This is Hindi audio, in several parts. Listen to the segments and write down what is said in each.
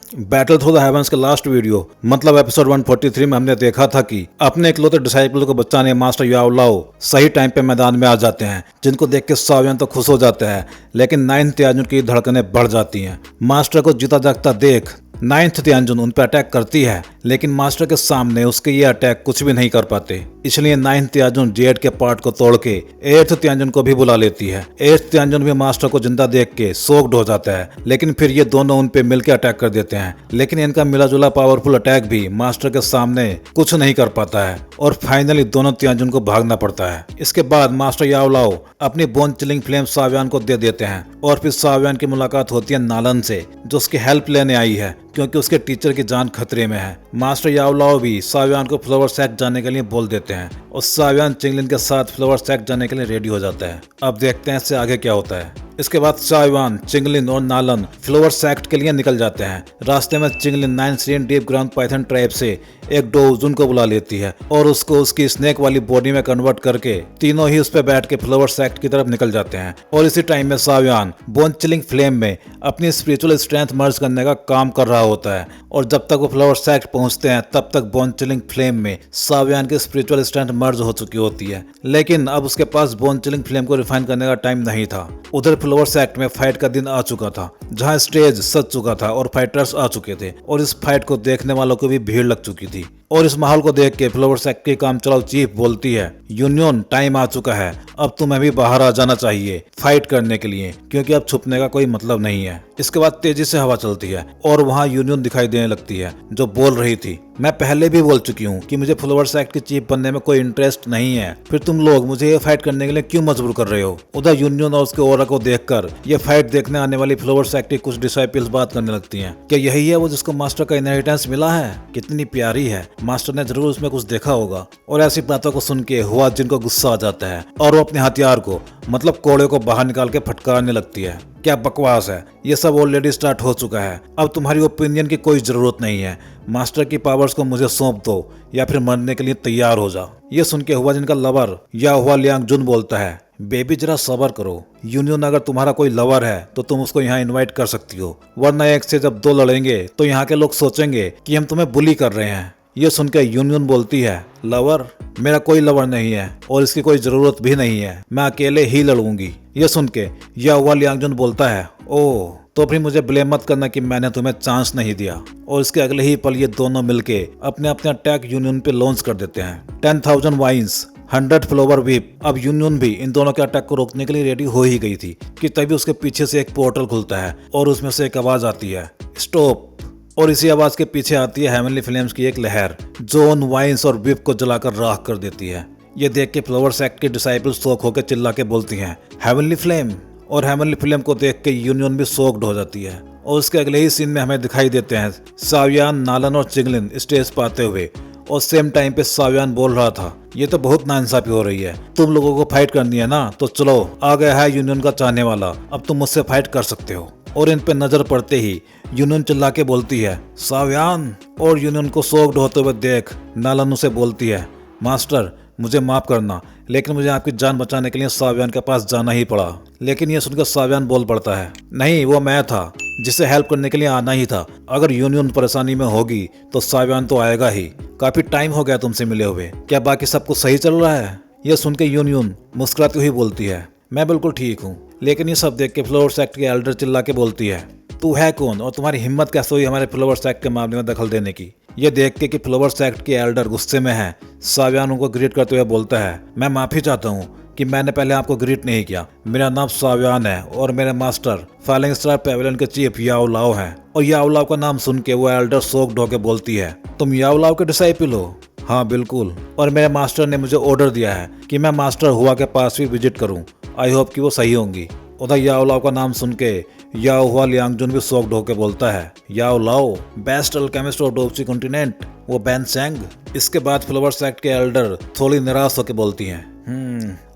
बैटल थ्रू द हेवंस के लास्ट वीडियो मतलब एपिसोड 143 में हमने देखा था कि अपने इकलौते डिसाइपल को बचाने मास्टर याओ लाओ सही टाइम पे मैदान में आ जाते हैं, जिनको देख के सावियन तो खुश हो जाते हैं, लेकिन नाइन्थ त्याजुन की धड़कनें बढ़ जाती हैं। मास्टर को जीता जागता देख नाइन्थ त्याजुन उन पर अटैक करती है, लेकिन मास्टर के सामने उसके ये अटैक कुछ भी नहीं कर पाते। इसलिए नाइन्थ त्याजुन जेड के पार्ट को तोड़ के एट्थ त्याजुन को भी बुला लेती है। एट्थ त्याजुन भी मास्टर को जिंदा देख के शॉक्ड हो जाता है, लेकिन फिर ये दोनों उन पे मिलकर अटैक कर देते हैं। लेकिन इनका मिलाजुला पावरफुल अटैक भी मास्टर के सामने कुछ नहीं कर पाता है और फाइनली दोनों त्याजुन को भागना पड़ता है। इसके बाद मास्टर याओ लाओ अपनी बोन चिलिंग फ्लेम सावियान को दे देते हैं और फिर सावियान की मुलाकात होती है नालन से, जो उसकी हेल्प लेने आई है क्योंकि उसके टीचर की जान खतरे में है। मास्टर याओ लाओ भी सावियान को फ्लावर सैक जाने के लिए बोल देते हैं और सावियान चिंगलिन के साथ फ्लावर सैक जाने के लिए रेडी हो जाता है। अब देखते हैं इससे आगे क्या होता है। इसके बाद सावियान, चिंगलिन और नालन फ्लावर सैक्ट के लिए निकल जाते हैं। रास्ते में चिंगलिन 9 सीन डीप ग्राउंड पाइथन ट्राइब से एक डोजुन को बुला लेती है और उसको उसकी स्नेक वाली बॉडी में कन्वर्ट करके तीनों ही उस पर बैठ के फ्लावर सैक्ट की तरफ निकल जाते हैं। और इसी टाइम में सावियान बोन चिलिंग फ्लेम में अपनी स्पिरिचुअल स्ट्रेंथ मर्ज करने का काम कर रहा होता है और जब तक वो फ्लावर सैक्ट पहुंचते हैं तब तक बोन चिलिंग फ्लेम में सावियान की स्पिरिचुअल स्ट्रेंथ मर्ज हो चुकी होती है। लेकिन अब उसके पास बोन चिलिंग फ्लेम को रिफाइन करने का टाइम नहीं था। उधर फ्लावर सैक्ट में फाइट का दिन आ चुका था, जहां स्टेज सज चुका था और फाइटर्स आ चुके थे और इस फाइट को देखने वालों को भी भीड़ लग चुकी थी। और इस माहौल को देख के फ्लावर सैक्ट की काम चलाओ चीफ बोलती है, यूनियन टाइम आ चुका है, अब तुम्हें भी बाहर आ जाना चाहिए फाइट करने के लिए, क्योंकि अब छुपने का कोई मतलब नहीं है। इसके बाद तेजी से हवा चलती है और वहाँ यूनियन दिखाई देने लगती है, जो बोल रही थी, मैं पहले भी बोल चुकी हूँ कि मुझे फ्लावर सैक्ट की चीफ बनने में कोई इंटरेस्ट नहीं है, फिर तुम लोग मुझे ये फाइट करने के लिए क्यों मजबूर कर रहे हो। उधर यूनियन और उसके ओरा को देखकर ये फाइट देखने आने वाली फ्लावर सैक्ट की कुछ डिसाइपल्स बात करने लगती हैं। क्या यही है वो जिसको मास्टर का इनहेरिटेंस मिला है? कितनी प्यारी है, मास्टर ने जरूर उसमें कुछ देखा होगा। और ऐसी बातों को सुन के हुआ जिनको गुस्सा आ जाता है और वो अपने हथियार को मतलब कोड़े को बाहर निकाल के फटकारने लगती है। क्या बकवास है, ये सब ऑलरेडी स्टार्ट हो चुका है, अब तुम्हारी ओपिनियन की कोई जरूरत नहीं है। मास्टर की पावर्स को मुझे सौंप दो या फिर मरने के लिए तैयार हो जा। ये सुन के हुआ जिनका लवर या हुआ लियांग जुन बोलता है, बेबी जरा सबर करो, यूनियन अगर तुम्हारा कोई लवर है तो तुम उसको यहाँ इनवाइट कर सकती हो, वरना एक से जब दो लड़ेंगे तो यहाँ के लोग सोचेंगे कि हम तुम्हें बुली कर रहे हैं। ये सुनकर यूनियन बोलती है, लवर? मेरा कोई लवर नहीं है और इसकी कोई जरूरत भी नहीं है, मैं अकेले ही लड़ूंगी। ये सुन के या हुआ लियांगजुन बोलता है, ओह तो फिर मुझे ब्लेम मत करना कि मैंने तुम्हें चांस नहीं दिया। और इसके अगले ही पल ये दोनों मिलके अपने अपने अटैक यूनियन पे लॉन्च कर देते हैं। 10,000 वाइन्स, 100 फ्लावर व्हीप। अब यूनियन भी इन दोनों के अटैक को रोकने के लिए रेडी हो ही गई थी कि तभी उसके पीछे से एक पोर्टल खुलता है और उसमें से एक आवाज आती है, स्टॉप। और इसी आवाज के पीछे आती है हेवनली फ्लेम्स की एक लहर, जो उन वाइन्स और व्हीप को जलाकर राख कर देती है। ये देख के फ्लावर सैक्ट के डिसाइपल शॉक होकर चिल्ला के बोलती हैं, हेवनली फ्लेम। और हेवनली फ्लेम को देख के यूनियन भी शॉक्ड हो जाती है। और उसके अगले ही सीन में हमें दिखाई देते हैं सावियान, नालन और चिंगलिन स्टेज पर आते हुए और सेम टाइम पे सावियान बोल रहा था, ये तो बहुत नाइंसाफी हो रही है, तुम लोगों को फाइट करनी है ना, तो चलो आ गया है यूनियन का चाहने वाला, अब तुम मुझसे फाइट कर सकते हो। और इन पे नजर पड़ते ही यूनियन चिल्ला के बोलती है, सावियान। और यूनियन को शॉक्ड होते हुए देख नालन उसे बोलती है, मास्टर मुझे माफ करना, लेकिन मुझे आपकी जान बचाने के लिए सावियान के पास जाना ही पड़ा। लेकिन ये सुनकर सावियान बोल पड़ता है, नहीं वो मैं था जिसे हेल्प करने के लिए आना ही था, अगर यूनियन परेशानी में होगी तो सावियान तो आएगा ही, काफी टाइम हो गया तुमसे मिले हुए, क्या बाकी सब कुछ सही चल रहा है? ये सुन के यूनियन मुस्कुराती हुई बोलती है, मैं बिल्कुल ठीक हूँ। लेकिन ये सब देख के फ्लावर सैक्ट के एल्डर चिल्ला के बोलती है, तू है कौन और तुम्हारी हिम्मत कैसे हुई हमारे फ्लावर सैक्ट के मामले में दखल देने की? ये देख के कि फ्लावर सैक्ट के एल्डर गुस्से में है, सावियान उनको ग्रीट करते हुए बोलता है, मैं माफी चाहता हूँ कि मैंने पहले आपको ग्रीट नहीं किया, मेरा नाम सावियान है और मेरे मास्टर फॉलिंग स्टार पेविलियन के चीफ याओ लाओ हैं। और याओ लाओ का नाम सुन के वो एल्डर शॉक्ड होकर बोलती है, तुम याओ लाओ के डिसाइपल हो? हाँ बिल्कुल, और मेरे मास्टर ने मुझे ऑर्डर दिया है कि मैं मास्टर हुआ के पास भी विजिट करूँ, आई होप कि वो सही होंगी। उधर याओ लाओ का नाम सुन के याओ हुआ लियांगजुन भी शॉक्ड होकर बोलता है, याओ लाओ बेस्ट अल्केमिस्ट ऑफ डोपची कॉन्टिनेंट, वो बैन सेंग। इसके बाद फ्लावर सैक्ट के एल्डर थोड़ी निराश होकर बोलती हैं,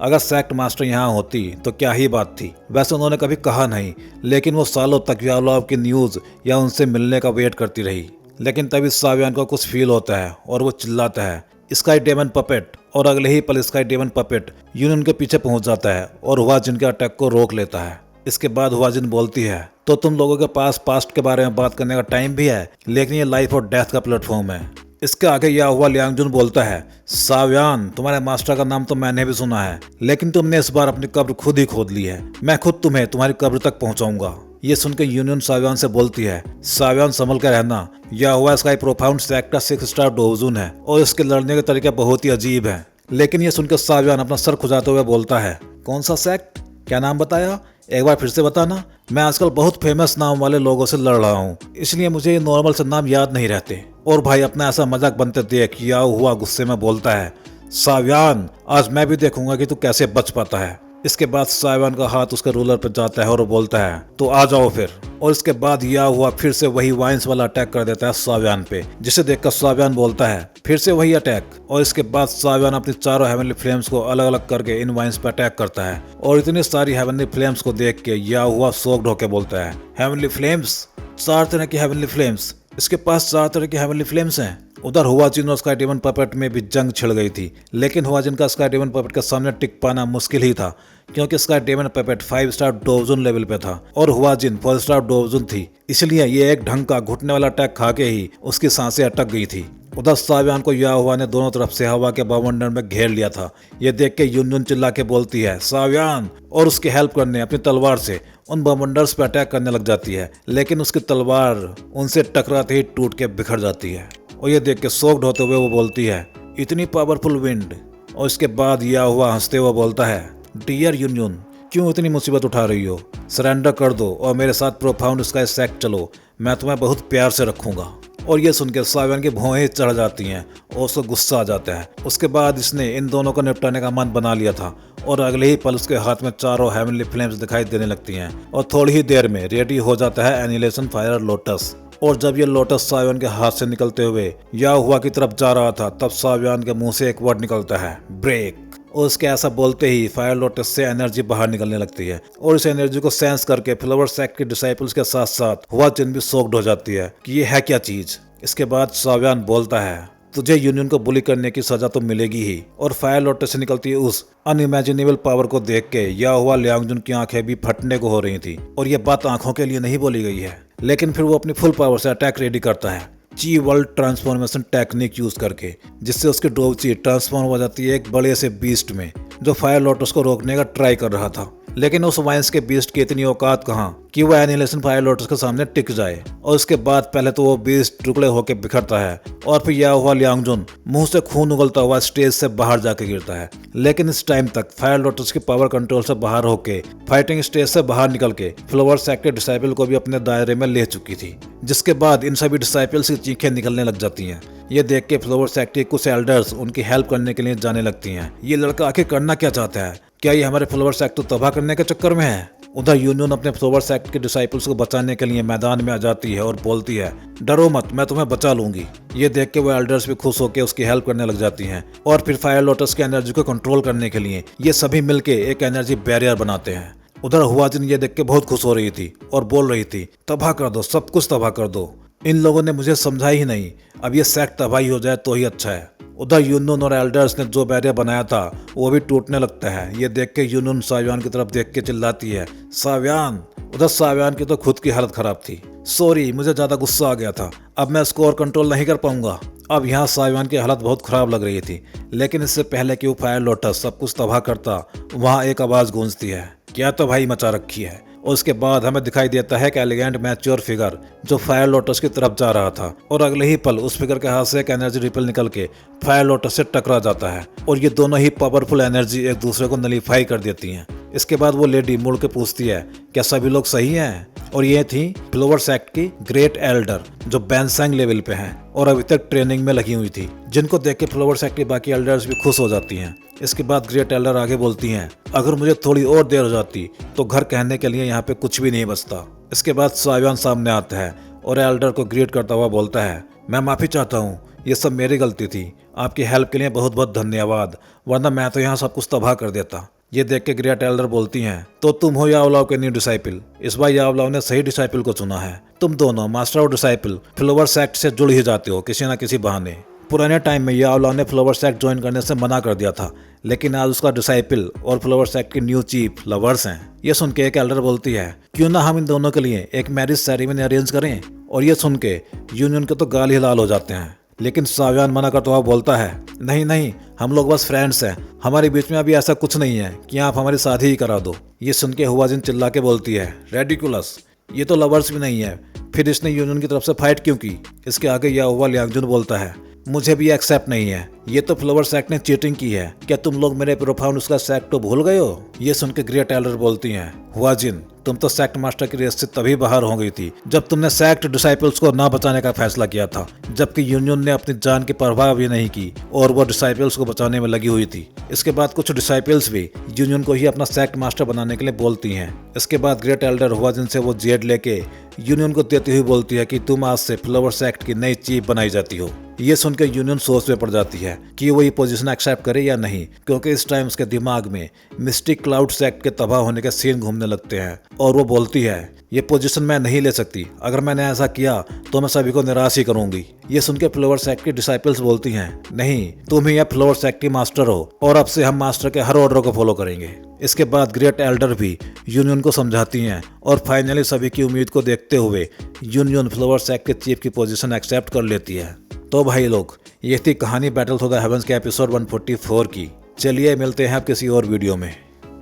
अगर सैक्ट मास्टर यहाँ होती तो क्या ही बात थी। वैसे उन्होंने कभी कहा नहीं, लेकिन वो सालों तक याओ लाओ की न्यूज या उनसे मिलने का वेट करती रही। लेकिन तभी सावियान को कुछ फील होता है और वो चिल्लाता है, स्काई डेमन पपेट। और अगले ही पल स्काई डेमन पपेट यूनियन के पीछे पहुंच जाता है और हुआ जिन के अटैक को रोक लेता है। इसके बाद हुआ जिन बोलती है, तो तुम लोगों के पास पास्ट के बारे में बात करने का टाइम भी है, लेकिन ये लाइफ और डेथ का प्लेटफॉर्म है। इसके आगे या हुआ लियांगजुन बोलता है, साव्यान, तुम्हारे मास्टर का नाम तो मैंने भी सुना है, लेकिन तुमने इस बार अपनी कब्र खुद ही खोद ली है। मैं खुद तुम्हें तुम्हारी कब्र तक पहुंचाऊंगा। ये सुनकर यूनियन साव्यान से बोलती है, साव्यान संभल कर रहना, या हुआ इसका एक प्रोफाउंड सेक्टर 6 स्टार डोजून है और इसके लड़ने के तरीके बहुत ही अजीब है। लेकिन ये सुनकर साव्यान अपना सर खुजाते हुए बोलता है, कौन सा सेक्ट, क्या नाम बताया, एक बार फिर से बताना। मैं आजकल बहुत फेमस नाम वाले लोगों से लड़ रहा हूँ, इसलिए मुझे ये नॉर्मल से नाम याद नहीं रहते। और भाई अपना ऐसा मजाक बनते देख या हुआ गुस्से में बोलता है, साव्यान, आज मैं भी देखूंगा कि तू कैसे बच पाता है। इसके बाद साव्यान का हाथ उसके रूलर पर जाता है और वो बोलता है, तो आ जाओ फिर। और इसके बाद या हुआ फिर से वही वाइन्स वाला अटैक कर देता है साव्यान पे, जिसे देखकर साव्यान बोलता है, फिर से वही अटैक। और इसके बाद साव्यान अपनी चारों हेवनली फ्लेम्स को अलग अलग करके इन वाइन्स पे अटैक करता है। और इतनी सारी हेवनली फ्लेम्स को देख के या हुआ शॉक्ड होकर बोलता है, हेवनली फ्लेम्स, 4 तरह की हेवनली फ्लेम्स, इसके पास 4 तरह की हेवनली फ्लेम्स हैं। उधर हुआजिन और स्काई डेमन पपेट में भी जंग छिड़ गई थी, लेकिन हुआजिन का स्काई डेमन पपेट के सामने टिक पाना मुश्किल ही था, क्योंकि sky demon puppet 5 star dungeon level पे था और हुआजिन 4 स्टार डोवजुन थी। इसलिए ये एक ढंग का घुटने वाला अटैक खा के ही उसकी सांसें अटक गई थी। उधर साव्यान को या हुआ ने दोनों तरफ से हवा के वायुमंडल में घेर लिया था। ये देख के यूनियन चिल्ला के बोलती है, साव्यान, और उसकी हेल्प करने अपनी तलवार से उन वायुमंडल्स पे अटैक करने लग जाती है, लेकिन उसकी तलवार उनसे टकराते ही टूट के बिखर जाती है। और ये देख के शॉक्ड होते हुए वो बोलती है, इतनी पावरफुल विंड। और इसके बाद या हुआ हंसते हुए बोलता है, डियर यूनियन, क्यों इतनी मुसीबत उठा रही हो, सरेंडर कर दो और मेरे साथ प्रोफाउंड स्काई सेक्ट चलो, मैं तुम्हें बहुत प्यार से रखूंगा। और ये सुनकर साव्यान की भौहें चढ़ जाती हैं और उसको गुस्सा आ जाता है। उसके बाद इसने इन दोनों को निपटाने का मन बना लिया था और अगले ही पल उसके हाथ में चारों हेवनली फ्लेम्स दिखाई देने लगती हैं और थोड़ी ही देर में रेडी हो जाता है एनिहिलेशन फायर लोटस। और जब ये लोटस साव्यान के हाथ से निकलते हुए या हुआ की तरफ जा रहा था, तब साव्यान के मुंह से एक वर्ड निकलता है, ब्रेक। और उसके ऐसा बोलते ही फायर लोटस से एनर्जी बाहर निकलने लगती है और इस एनर्जी को सेंस करके फ्लावर सेक्ट के डिसाइपल्स के साथ साथ हुआजिन भी शॉक्ड हो जाती है कि ये है क्या चीज। इसके बाद साव्यान बोलता है, तुझे यूनियन को बुली करने की सजा तो मिलेगी ही। और फायर लोटस से निकलती उस अनइमेजिनेबल पावर को देख के या हुआ लियांगजुन की आंखें भी फटने को हो रही थी। और ये बात आंखों के लिए नहीं बोली गई है, लेकिन फिर वो अपनी फुल पावर से अटैक रेडी करता है, ची वर्ल्ड ट्रांसफॉर्मेशन टेक्निक यूज करके, जिससे उसकी डोवची ट्रांसफॉर्म हो जाती है एक बड़े से बीस्ट में, जो फायर लोटस को रोकने का ट्राई कर रहा था। लेकिन उस वाइन्स के बीस्ट की इतनी औकात कहाँ कि वो एनिहिलेशन फायर लोटस के सामने टिक जाए। और उसके बाद पहले तो वो बीस्ट टुकड़े होकर बिखरता है और फिर या हुआ लियांगजुन मुंह से खून उगलता हुआ स्टेज से बाहर जाके गिरता है। लेकिन इस टाइम तक फायर लोटस की पावर कंट्रोल से बाहर होके फाइटिंग स्टेज से बाहर निकल के फ्लावर सेक्ट के डिसाइपल को भी अपने दायरे में ले चुकी थी, जिसके बाद इन सभी डिसाइपल्स की चीखें निकलने लग जाती हैं। ये देख के फ्लावर सेक्ट के कुछ एल्डर्स उनकी हेल्प करने के लिए जाने लगती हैं। ये लड़का आखिर करना क्या चाहता है, क्या ये हमारे फ्लावर सेक्ट को तबाह करने के चक्कर में है। उधर यूनियन अपने फ्लावर सेक्ट के डिसाइपल्स को बचाने के लिए मैदान में आ जाती है और बोलती है, डरो मत, मैं तुम्हें बचा लूंगी। ये देख के वो एल्डर्स भी खुश होकर उसकी हेल्प करने लग जाती हैं और फिर फायर लोटस की एनर्जी को कंट्रोल करने के लिए ये सभी मिलके एक एनर्जी बैरियर बनाते हैं। उधर हुआजिन ये देख के बहुत खुश हो रही थी और बोल रही थी, तबाह कर दो, सब कुछ तबाह कर दो। इन लोगों ने मुझे समझा ही नहीं, अब ये सेक्ट तबाही हो जाए तो ही अच्छा है। उधर यूनियन और एल्डर्स ने जो बैरियर बनाया था वो भी टूटने लगता है। ये देख के यूनियन साव्यान की तरफ देख के चिल्लाती है, साव्यान। उधर साव्यान की तो खुद की हालत खराब थी, सॉरी, मुझे ज्यादा गुस्सा आ गया था, अब मैं इसको और कंट्रोल नहीं कर पाऊंगा। अब यहाँ साव्यान की हालत बहुत खराब लग रही थी, लेकिन इससे पहले कि वो फायर लोटस सब कुछ तबाह करता, वहाँ एक आवाज गूंजती है, क्या तो भाई मचा रखी है। और उसके बाद हमें दिखाई देता है कि एलिगेंट मैच्योर फिगर जो फायर लोटस की तरफ जा रहा था और अगले ही पल उस फिगर के हाथ से एक एनर्जी रिपल निकल के फायर लोटस से टकरा जाता है और ये दोनों ही पावरफुल एनर्जी एक दूसरे को नलीफाई कर देती हैं। इसके बाद वो लेडी मुड़ के पूछती है, क्या सभी लोग सही हैं? और ये थी फ्लावर सेक्ट की ग्रेट एल्डर जो बैंसैंग लेवल पे हैं और अभी तक ट्रेनिंग में लगी हुई थी, जिनको देख के फ्लावर सेक्ट की बाकी एल्डर्स भी खुश हो जाती हैं। इसके बाद ग्रेट एल्डर आगे बोलती हैं, अगर मुझे थोड़ी और देर हो जाती तो घर कहने के लिए यहाँ पे कुछ भी नहीं बचता। इसके बाद साव्यान सामने आता है और एल्डर को ग्रीट करता हुआ बोलता है, मैं माफी चाहता हूँ, ये सब मेरी गलती थी, आपकी हेल्प के लिए बहुत बहुत धन्यवाद, वरना मैं तो यहाँ सब कुछ तबाह कर देता। ये देख के ग्रेट एल्डर बोलती हैं, तो तुम हो यावलाओ के न्यू डिसाइपल। इस बार यावलाओ ने सही डिसाइपल को चुना है। तुम दोनों मास्टर और डिसाइपल फ्लावर सेक्ट से जुड़ ही जाते हो किसी न किसी बहाने। पुराने टाइम में याओलाओ ने फ्लावर सेक्ट ज्वाइन करने से मना कर दिया था, लेकिन आज उसका डिसाइपल और फ्लावर सेक्ट की न्यू चीफ लवर्स हैं। ये सुन के एक एल्डर बोलती है, क्यों ना हम इन दोनों के लिए एक मैरिज सेरेमनी अरेंज करें। और ये सुन के यूनियन के तो गाल ही लाल हो जाते हैं, लेकिन सावियान मना करता हुआ बोलता है, नहीं नहीं, हम लोग बस फ्रेंड्स हैं, हमारे बीच में अभी ऐसा कुछ नहीं है कि आप हमारी शादी ही करा दो। ये सुन के हुआजिन चिल्ला के बोलती है, रेडिकुलस, ये तो लवर्स भी नहीं है, फिर इसने यूनियन की तरफ से फाइट क्यों की। इसके आगे याओवा लियांगजुन बोलता है, मुझे भी एक्सेप्ट नहीं है, ये तो फ्लावर सेक्ट ने चीटिंग की है, क्या तुम लोग मेरे प्रोफाउंड उसका सेक्ट तो भूल गए हो। ये सुन के ग्रेट एल्डर बोलती हैं, हुआजिन, तुम तो सेक्ट मास्टर की रेस से तभी बाहर हो गई थी जब तुमने सेक्ट डिसाइपल्स को ना बचाने का फैसला किया था, जबकि यूनियन ने अपनी जान की परवाह भी नहीं की और वो डिसाइपल्स को बचाने में लगी हुई थी। इसके बाद कुछ डिसाइपल्स भी यूनियन को ही अपना सेक्ट मास्टर बनाने के लिए बोलती हैं। इसके बाद ग्रेट एल्डर हुआजिन से वो जेड लेके यूनियन को देती हुई बोलती है कि तुम आज से फ्लावर सेक्ट की नई चीफ बनाई जाती हो। ये सुनकर यूनियन सोच में पड़ जाती है कि वो ये पोजीशन एक्सेप्ट करे या नहीं, क्योंकि इस टाइम उसके दिमाग में मिस्टिक क्लाउड सेक्ट के तबाह होने के सीन घूमने लगते हैं। और वो बोलती है, ये पोजीशन मैं नहीं ले सकती, अगर मैंने ऐसा किया तो मैं सभी को निराश ही करूंगी। ये सुनकर फ्लावर सेक्ट की डिसाइपल्स बोलती हैं, नहीं, तुम ही अब फ्लावर सेक्ट की मास्टर हो और अब से हम मास्टर के हर ऑर्डर को फॉलो करेंगे। इसके बाद ग्रेट एल्डर भी यूनियन को समझाती हैं और फाइनली सभी की उम्मीद को देखते हुए यूनियन फ्लावर सेक्ट के चीफ की पोजीशन एक्सेप्ट कर लेती है। तो भाई लोग, ये थी कहानी बैटल थ्रू द हेवंस के एपिसोड 144 की। चलिए मिलते हैं अब किसी और वीडियो में।